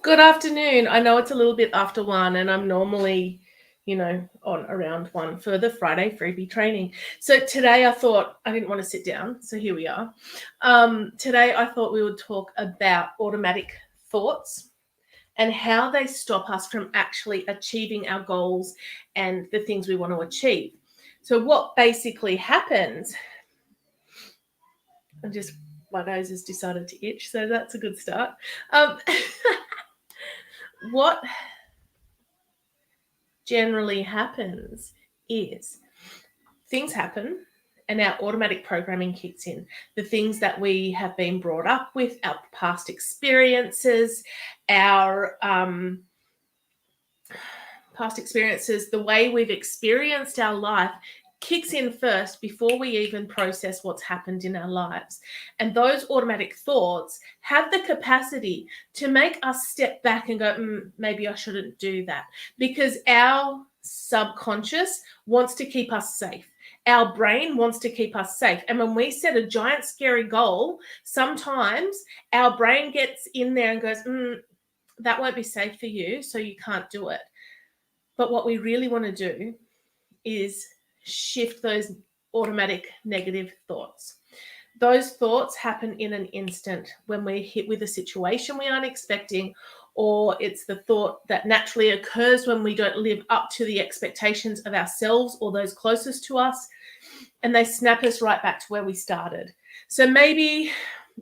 Good afternoon. I know it's a little bit after 1 and I'm normally, on around 1 for the Friday freebie training. So today I thought I didn't want to sit down. So here we are. Today I thought we would talk about automatic thoughts and how they stop us from actually achieving our goals and the things we want to achieve. So what basically happens, my nose has decided to itch, so that's a good start. What generally happens is things happen and our automatic programming kicks in. The things that we have been brought up with, our past experiences, the way we've experienced our life kicks in first before we even process what's happened in our lives. And those automatic thoughts have the capacity to make us step back and go, maybe I shouldn't do that, because our subconscious wants to keep us safe. Our brain wants to keep us safe. And when we set a giant scary goal, sometimes our brain gets in there and goes, that won't be safe for you, so you can't do it. But what we really want to do is shift those automatic negative thoughts. Those thoughts happen in an instant when we're hit with a situation we aren't expecting, or it's the thought that naturally occurs when we don't live up to the expectations of ourselves or those closest to us, and they snap us right back to where we started. So maybe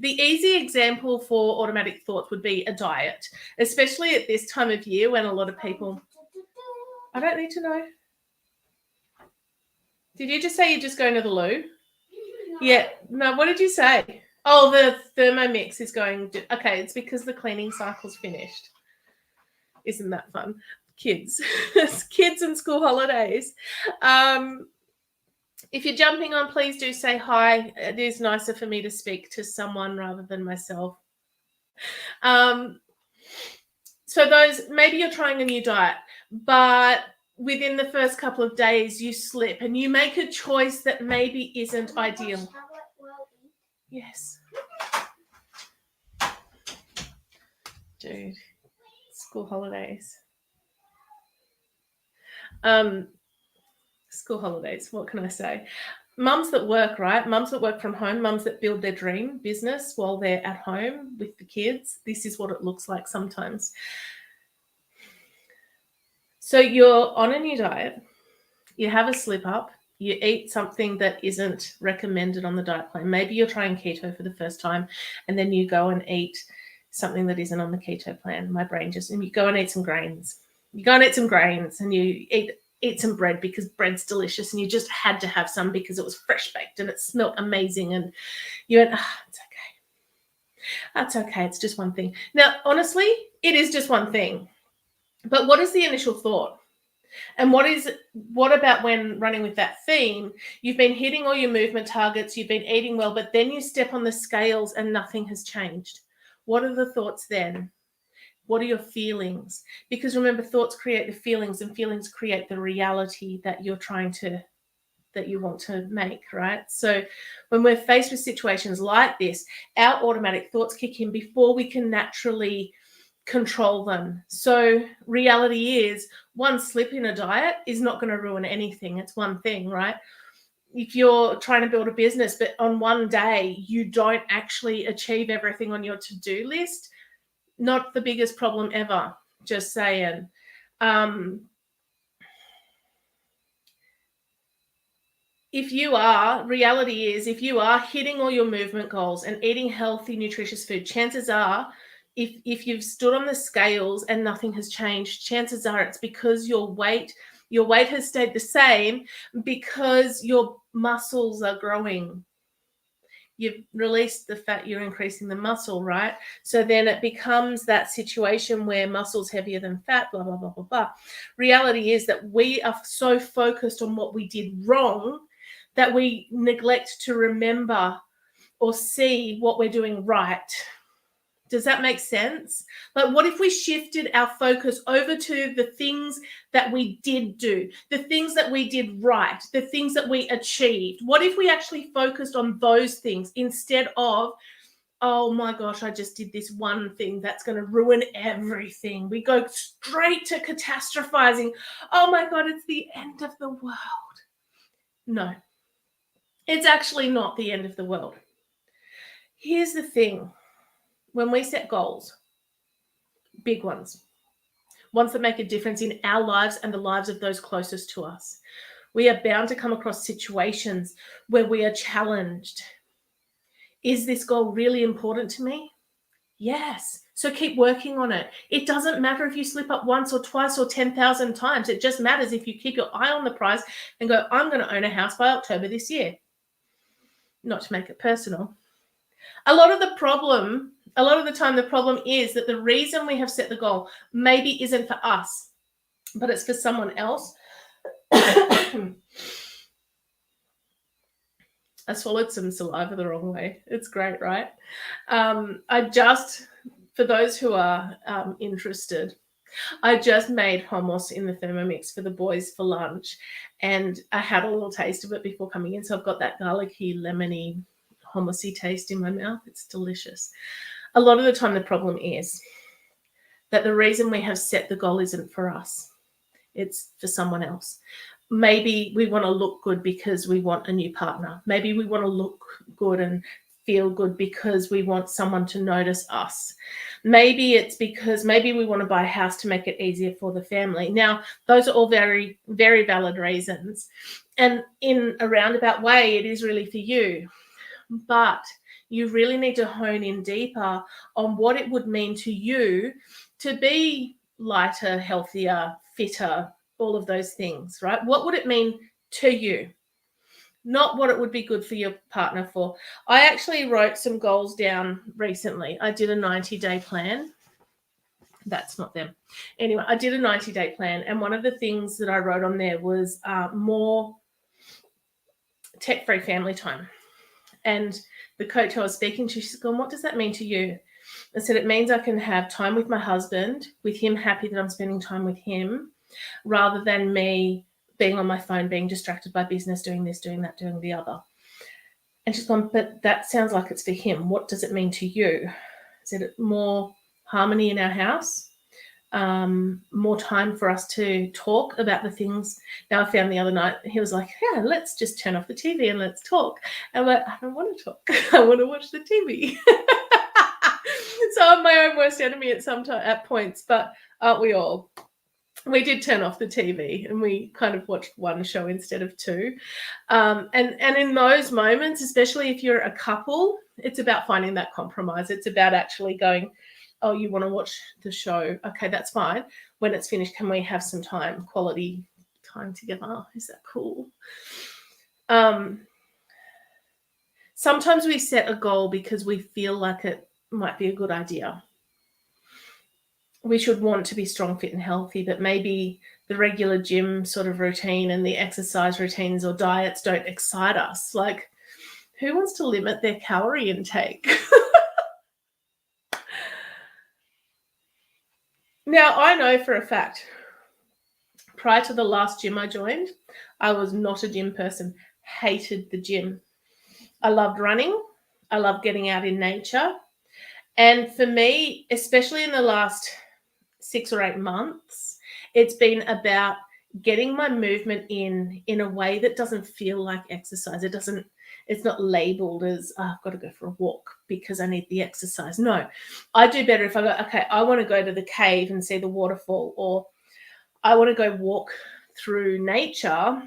the easy example for automatic thoughts would be a diet, especially at this time of year when a lot of people... I don't need to know. Did you just say you're just going to the loo? Yeah. No, what did you say? Oh, the Thermomix is going to... Okay, it's because the cleaning cycle's finished. Isn't that fun? Kids. Kids and school holidays. If you're jumping on, please do say hi. It is nicer for me to speak to someone rather than myself. So maybe you're trying a new diet, but within the first couple of days you slip and you make a choice that maybe isn't ideal. Yes. Dude, school holidays. School holidays, what can I say? Mums that work, right? Mums that work from home, mums that build their dream business while they're at home with the kids. This is what it looks like sometimes. So you're on a new diet, you have a slip up, you eat something that isn't recommended on the diet plan. Maybe you're trying keto for the first time and then you go and eat something that isn't on the keto plan. And you go and eat some grains. You go and eat some grains and you eat some bread because bread's delicious and you just had to have some because it was fresh baked and it smelled amazing, and you went, it's okay. That's okay. It's just one thing. Now, honestly, it is just one thing. But what is the initial thought? And what about when running with that theme, you've been hitting all your movement targets, you've been eating well, but then you step on the scales and nothing has changed? What are the thoughts then? What are your feelings? Because remember, thoughts create the feelings and feelings create the reality that you want to make, right? So when we're faced with situations like this, our automatic thoughts kick in before we can naturally control them. So reality is, one slip in a diet is not going to ruin anything. It's one thing, right? If you're trying to build a business, but on one day you don't actually achieve everything on your to-do list, not the biggest problem ever, just saying. If you are hitting all your movement goals and eating healthy, nutritious food, chances are, if you've stood on the scales and nothing has changed, chances are it's because your weight has stayed the same because your muscles are growing. You've released the fat, you're increasing the muscle, right? So then it becomes that situation where muscle's heavier than fat, blah, blah, blah, blah, blah. Reality is that we are so focused on what we did wrong that we neglect to remember or see what we're doing right. Does that make sense? Like, what if we shifted our focus over to the things that we did do, the things that we did right, the things that we achieved? What if we actually focused on those things instead of, oh my gosh, I just did this one thing that's going to ruin everything. We go straight to catastrophizing. Oh my God, it's the end of the world. No, it's actually not the end of the world. Here's the thing. When we set goals, big ones that make a difference in our lives and the lives of those closest to us, we are bound to come across situations where we are challenged. Is this goal really important to me? Yes. So keep working on it. It doesn't matter if you slip up once or twice or 10,000 times. It just matters if you keep your eye on the prize and go, I'm going to own a house by October this year. Not to make it personal. A lot of the time, the problem is that the reason we have set the goal maybe isn't for us, but it's for someone else. I swallowed some saliva the wrong way. It's great, right? For those who are interested, I just made hummus in the Thermomix for the boys for lunch, and I had a little taste of it before coming in. So I've got that garlicky, lemony, hummusy taste in my mouth. It's delicious. A lot of the time, the problem is that the reason we have set the goal isn't for us. It's for someone else. Maybe we want to look good because we want a new partner. Maybe we want to look good and feel good because we want someone to notice us. Maybe it's because maybe we want to buy a house to make it easier for the family. Now, those are all very, very valid reasons. And in a roundabout way, it is really for you. But you really need to hone in deeper on what it would mean to you to be lighter, healthier, fitter, all of those things, right? What would it mean to you? Not what it would be good for your partner for. I actually wrote some goals down recently. I did a 90-day plan. That's not them. Anyway, I did a 90-day plan. And one of the things that I wrote on there was more tech-free family time. And the coach who I was speaking to, she's going, what does that mean to you? I said, it means I can have time with my husband, with him happy that I'm spending time with him, rather than me being on my phone, being distracted by business, doing this, doing that, doing the other. And she's gone, but that sounds like it's for him. What does it mean to you? I said, more harmony in our house, more time for us to talk about the things. Now, I found the other night, he was like, yeah, let's just turn off the TV and let's talk. And I'm like, I don't want to talk. I want to watch the TV. So I'm my own worst enemy at points, but aren't we all? We did turn off the TV and we kind of watched one show instead of two. And in those moments, especially if you're a couple, it's about finding that compromise. It's about actually going, oh, you want to watch the show? Okay, that's fine. When it's finished, can we have some time, quality time together? Is that cool? Sometimes we set a goal because we feel like it might be a good idea. We should want to be strong, fit, and healthy, but maybe the regular gym sort of routine and the exercise routines or diets don't excite us. Like, who wants to limit their calorie intake? Now, I know for a fact, prior to the last gym I joined, I was not a gym person, hated the gym. I loved running. I loved getting out in nature. And for me, especially in the last 6 or 8 months, it's been about getting my movement in a way that doesn't feel like exercise. It's not labeled as, oh, I've got to go for a walk because I need the exercise. No, I do better if I go, okay, I want to go to the cave and see the waterfall, or I want to go walk through nature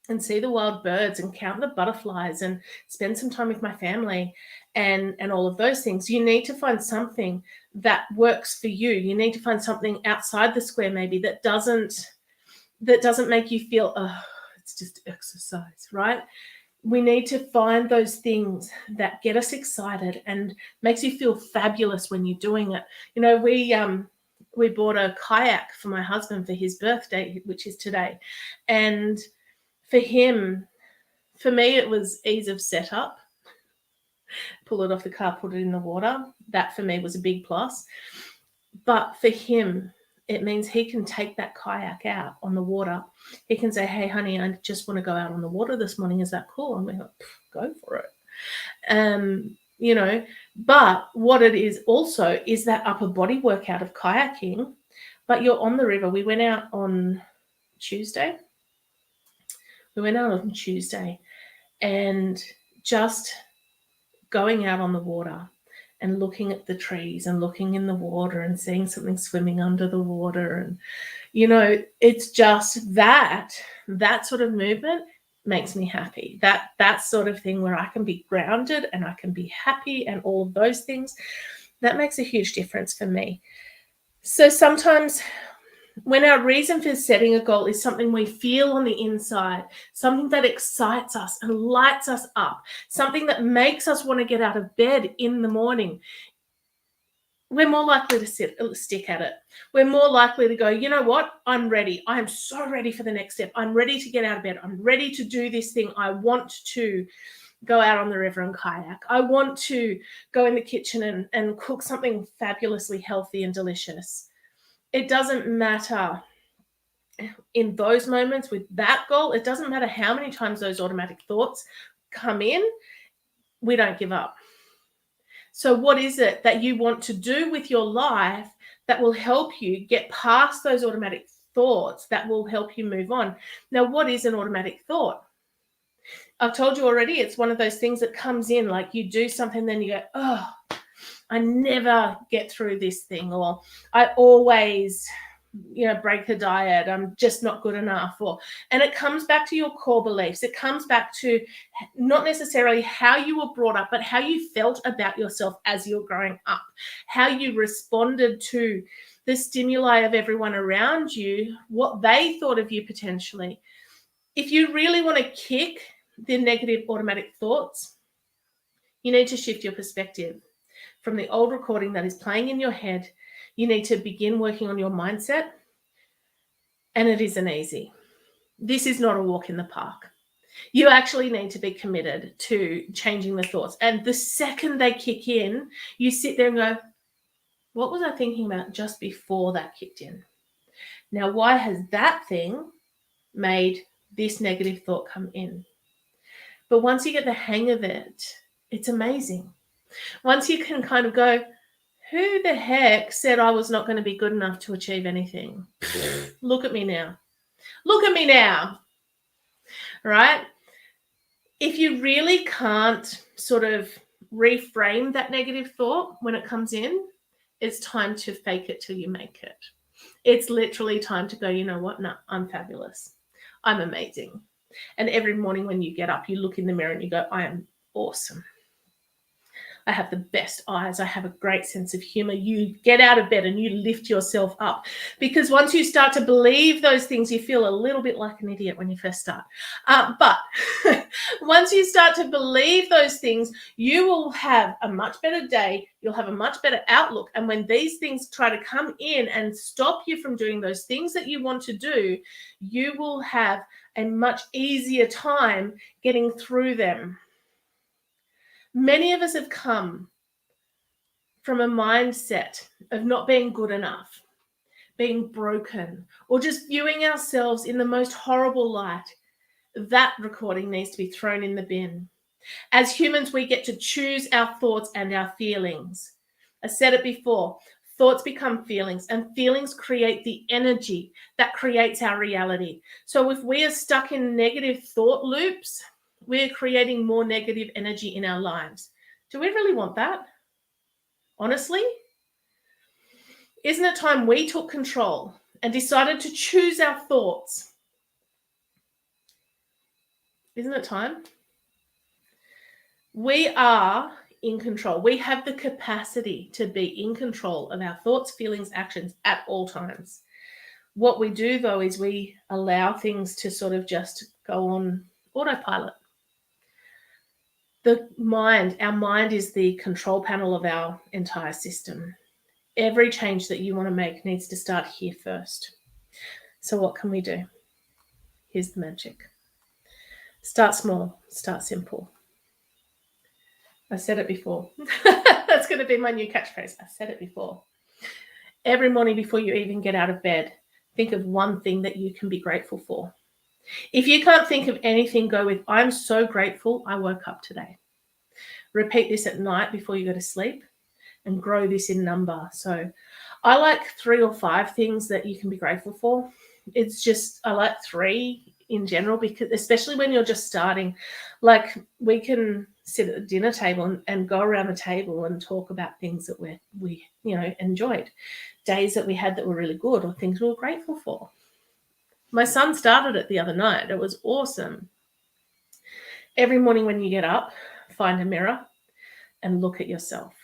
and see the wild birds and count the butterflies and spend some time with my family and all of those things. You need to find something that works for you. You need to find something outside the square maybe that doesn't make you feel, oh, it's just exercise, right? We need to find those things that get us excited and makes you feel fabulous when you're doing it. You know, we bought a kayak for my husband for his birthday, which is today. And for him, for me, it was ease of setup. Pull it off the car, put it in the water. That for me was a big plus. But for him, it means he can take that kayak out on the water. He can say, hey, honey, I just want to go out on the water this morning. Is that cool? And we're like, go for it. But what it is also is that upper body workout of kayaking, but you're on the river. We went out on Tuesday. And just going out on the water and looking at the trees and looking in the water and seeing something swimming under the water. And, it's just that sort of movement makes me happy. That sort of thing where I can be grounded and I can be happy and all of those things, that makes a huge difference for me. So sometimes when our reason for setting a goal is something we feel on the inside, something that excites us and lights us up, something that makes us want to get out of bed in the morning, we're more likely to stick at it. We're more likely to go, you know what? I'm ready. I am so ready for the next step. I'm ready to get out of bed. I'm ready to do this thing. I want to go out on the river and kayak. I want to go in the kitchen and cook something fabulously healthy and delicious. It doesn't matter in those moments with that goal. It doesn't matter how many times those automatic thoughts come in. We don't give up. So what is it that you want to do with your life that will help you get past those automatic thoughts, that will help you move on? Now, what is an automatic thought? I've told you already, it's one of those things that comes in, like you do something, then you go, oh, I never get through this thing, or I always break the diet, I'm just not good enough. And it comes back to your core beliefs. It comes back to not necessarily how you were brought up, but how you felt about yourself as you were growing up, how you responded to the stimuli of everyone around you, what they thought of you potentially. If you really want to kick the negative automatic thoughts, you need to shift your perspective from the old recording that is playing in your head. You need to begin working on your mindset. And it isn't easy. This is not a walk in the park. You actually need to be committed to changing the thoughts. And the second they kick in, you sit there and go, what was I thinking about just before that kicked in? Now, why has that thing made this negative thought come in? But once you get the hang of it, it's amazing. Once you can kind of go, who the heck said I was not going to be good enough to achieve anything? Look at me now. Look at me now. Right? If you really can't sort of reframe that negative thought when it comes in, it's time to fake it till you make it. It's literally time to go, you know what? No, I'm fabulous. I'm amazing. And every morning when you get up, you look in the mirror and you go, I am awesome. I have the best eyes. I have a great sense of humor. You get out of bed and you lift yourself up, because once you start to believe those things, you feel a little bit like an idiot when you first start. But once you start to believe those things, you will have a much better day. You'll have a much better outlook. And when these things try to come in and stop you from doing those things that you want to do, you will have a much easier time getting through them. Many of us have come from a mindset of not being good enough, being broken, or just viewing ourselves in the most horrible light. That recording needs to be thrown in the bin. As humans, we get to choose our thoughts and our feelings. I said it before, thoughts become feelings, and feelings create the energy that creates our reality. So if we are stuck in negative thought loops, we're creating more negative energy in our lives. Do we really want that? Honestly? Isn't it time we took control and decided to choose our thoughts? Isn't it time? We are in control. We have the capacity to be in control of our thoughts, feelings, actions at all times. What we do, though, is we allow things to sort of just go on autopilot. Our mind is the control panel of our entire system. Every change that you want to make needs to start here first. So what can we do? Here's the magic. Start small, start simple. I said it before. That's going to be my new catchphrase. I said it before. Every morning before you even get out of bed, think of one thing that you can be grateful for. If you can't think of anything, go with, I'm so grateful I woke up today. Repeat this at night before you go to sleep and grow this in number. So I like 3 or 5 things that you can be grateful for. It's just, I like 3 in general, because especially when you're just starting, like we can sit at the dinner table and go around the table and talk about things that we enjoyed, days that we had that were really good, or things we were grateful for. My son started it the other night. It was awesome. Every morning when you get up, find a mirror and look at yourself.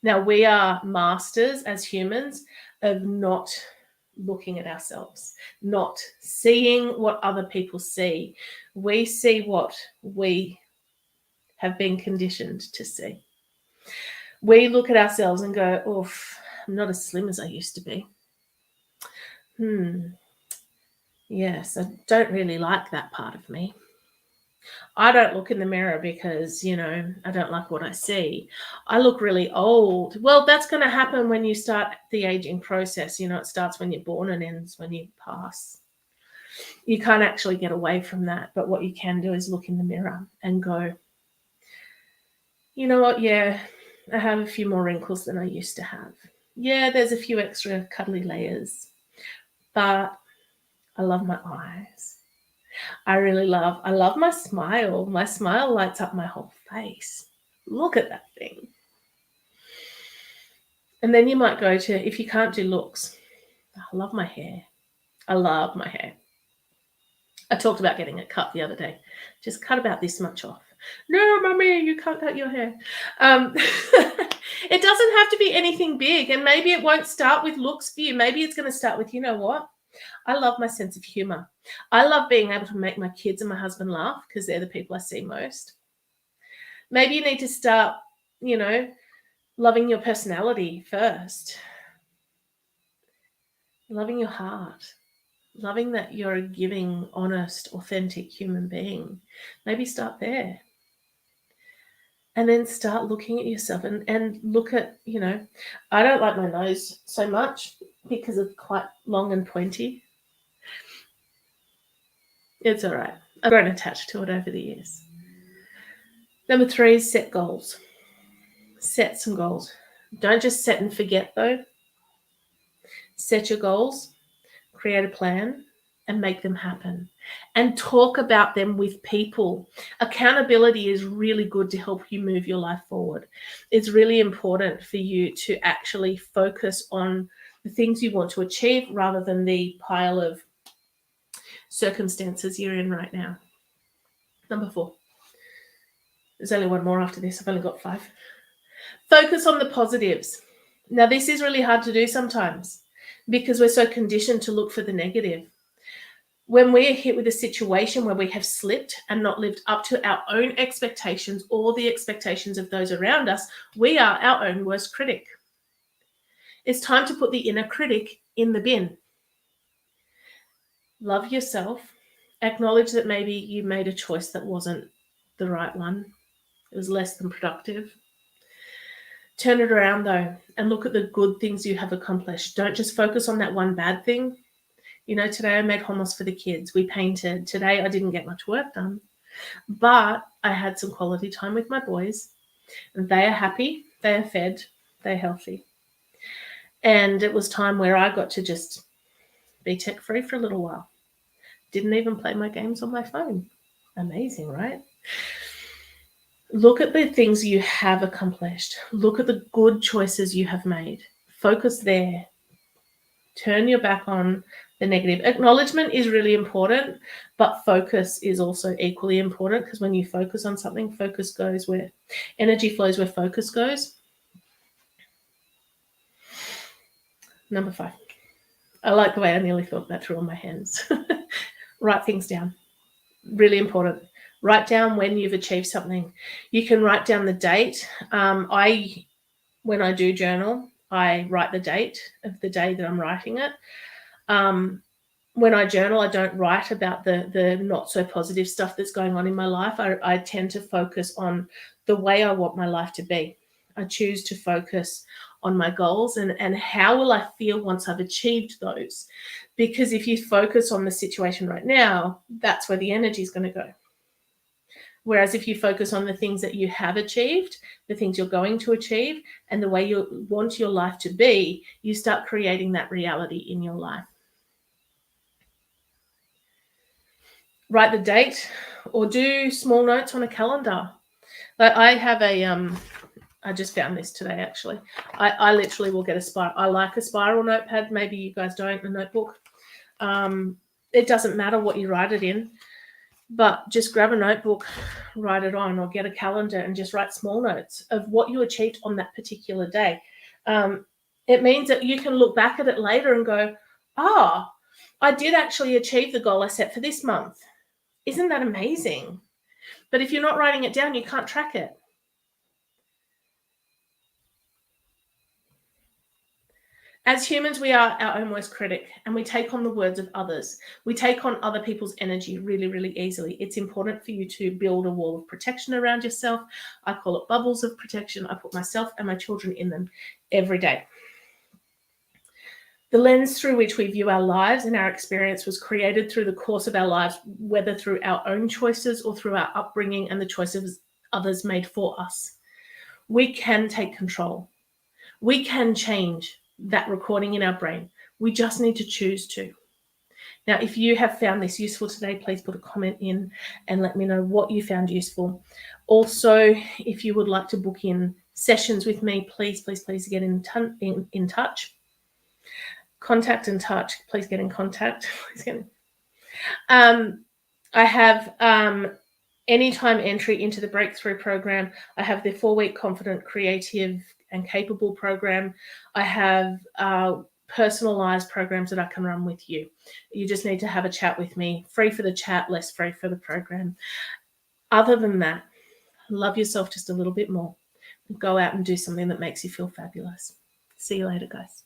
Now, we are masters as humans of not looking at ourselves, not seeing what other people see. We see what we have been conditioned to see. We look at ourselves and go, oof, I'm not as slim as I used to be. Yes, I don't really like that part of me. I don't look in the mirror because, I don't like what I see. I look really old. Well, that's going to happen when you start the aging process. It starts when you're born and ends when you pass. You can't actually get away from that. But what you can do is look in the mirror and go, you know what? Yeah, I have a few more wrinkles than I used to have. Yeah, there's a few extra cuddly layers. But I love my eyes. I love my smile. My smile lights up my whole face. Look at that thing. And then you might go to, if you can't do looks, I love my hair. I love my hair. I talked about getting it cut the other day. Just cut about this much off. No, Mummy, you can't cut your hair. It doesn't have to be anything big. And maybe it won't start with looks for you. Maybe it's going to start with, you know what? I love my sense of humor. I love being able to make my kids and my husband laugh, because they're the people I see most. Maybe you need to start, loving your personality first. Loving your heart. Loving that you're a giving, honest, authentic human being. Maybe start there. And then start looking at yourself and look at, I don't like my nose so much because it's quite long and pointy. It's all right. I've grown attached to it over the years. Number 3 is set goals. Set some goals. Don't just set and forget, though. Set your goals, create a plan, and make them happen. And talk about them with people. Accountability is really good to help you move your life forward. It's really important for you to actually focus on the things you want to achieve rather than the pile of circumstances you're in right now. Number 4. There's only one more after this. I've only got 5. Focus on the positives. Now, this is really hard to do sometimes because we're so conditioned to look for the negative. When we're hit with a situation where we have slipped and not lived up to our own expectations or the expectations of those around us, we are our own worst critic. It's time to put the inner critic in the bin. Love yourself. Acknowledge that maybe you made a choice that wasn't the right one. It was less than productive. Turn it around, though, and look at the good things you have accomplished. Don't just focus on that one bad thing. Today I made hummus for the kids. We painted. Today I didn't get much work done, but I had some quality time with my boys. They are happy. They are fed. They're healthy. And it was time where I got to just be tech-free for a little while. Didn't even play my games on my phone. Amazing, right? Look at the things you have accomplished. Look at the good choices you have made. Focus there. Turn your back on the negative. Acknowledgement is really important, but focus is also equally important, because when you focus on something, focus goes where energy flows, where focus goes. Number 5. I like the way I nearly thought that through on my hands. Write things down. Really important. Write down when you've achieved something. You can write down the date. When I do journal, I write the date of the day that I'm writing it. When I journal, I don't write about the not so positive stuff that's going on in my life. I tend to focus on the way I want my life to be. I choose to focus on my goals and how will I feel once I've achieved those. Because if you focus on the situation right now, that's where the energy is going to go. Whereas if you focus on the things that you have achieved, the things you're going to achieve, and the way you want your life to be, you start creating that reality in your life. Write the date or do small notes on a calendar. Like I have I just found this today, actually. I literally will get a spiral. I like a spiral notepad. Maybe you guys don't, a notebook. It doesn't matter what you write it in, but just grab a notebook, write it on, or get a calendar and just write small notes of what you achieved on that particular day. It means that you can look back at it later and go, I did actually achieve the goal I set for this month. Isn't that amazing? But if you're not writing it down, you can't track it. As humans, we are our own worst critic, and we take on the words of others. We take on other people's energy really, really easily. It's important for you to build a wall of protection around yourself. I call it bubbles of protection. I put myself and my children in them every day. The lens through which we view our lives and our experience was created through the course of our lives, whether through our own choices or through our upbringing and the choices others made for us. We can take control. We can change that recording in our brain. We just need to choose to. Now, if you have found this useful today, please put a comment in and let me know what you found useful. Also, if you would like to book in sessions with me, please get in touch. Contact and touch. Please get in contact. I have anytime entry into the Breakthrough program. I have the 4-week Confident, Creative and Capable program. I have personalized programs that I can run with you. You just need to have a chat with me. Free for the chat, less free for the program. Other than that, love yourself just a little bit more. Go out and do something that makes you feel fabulous. See you later, guys.